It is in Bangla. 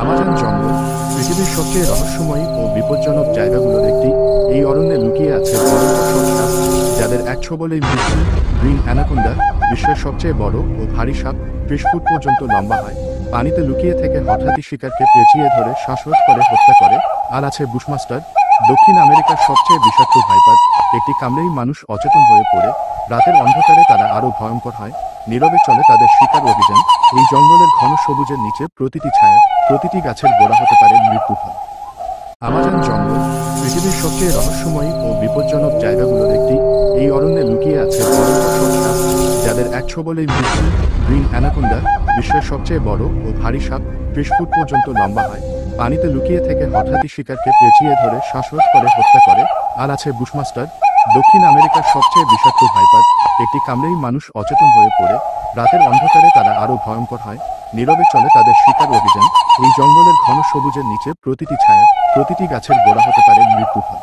আমাজন জঙ্গল পৃথিবীর সবচেয়ে রহস্যময়ী ও বিপজ্জনক জায়গাগুলোর একটি। এই অরণ্যে লুকিয়ে আছে ভয়ঙ্কর সব সাপ, যাদের একশো বলেই মৃত্যু। গ্রিন অ্যানাকোন্ডা বিশ্বের সবচেয়ে বড় ও ভারী সাপ, 20 ফুট পর্যন্ত লম্বা হয়। পানিতে লুকিয়ে থেকে হঠাৎই শিকারকে পেঁচিয়ে ধরে শ্বাসরোধ করে হত্যা করে। আর আছে বুশমাস্টার, দক্ষিণ আমেরিকার সবচেয়ে বিষাক্ত ভাইপার। একটি কামড়েই মানুষ অচেতন হয়ে পড়ে। রাতের অন্ধকারে তারা আরও ভয়ঙ্কর হয়। নীরবে চলে তাদের শিকার অভিযান। এই জঙ্গলের ঘন সবুজের নিচে প্রতিটি ছায়া, প্রতিটি গাছের গোড়া হতে পারে মৃত্যুফল। আমাজন জঙ্গল পৃথিবীর সবচেয়ে রহস্যময়ী ও বিপজ্জনক জায়গাগুলোর একটি। এই অরণ্যে লুকিয়ে আছে ভয়ঙ্কর সব সাপ, যাদের একশো বলেই মৃত্যু। গ্রিন অ্যানাকোন্ডা বিশ্বের সবচেয়ে বড় ও ভারী সাপ, 20 ফুট পর্যন্ত লম্বা হয়। পানিতে লুকিয়ে থেকে হঠাৎই শিকারকে পেঁচিয়ে ধরে শ্বাসরোধ করে হত্যা করে। আর আছে বুশমাস্টার, দক্ষিণ আমেরিকার সবচেয়ে বিষাক্ত ভাইপার। একটি কামড়েই মানুষ অচেতন হয়ে পড়ে। রাতের অন্ধকারে তারা আরও ভয়ঙ্কর হয়। নীরবে চলে তাদের শিকার অভিযান। এই জঙ্গলের ঘন সবুজের নিচে প্রতিটি ছায়া, প্রতিটি গাছের গোড়া হতে পারে মৃত্যুফল।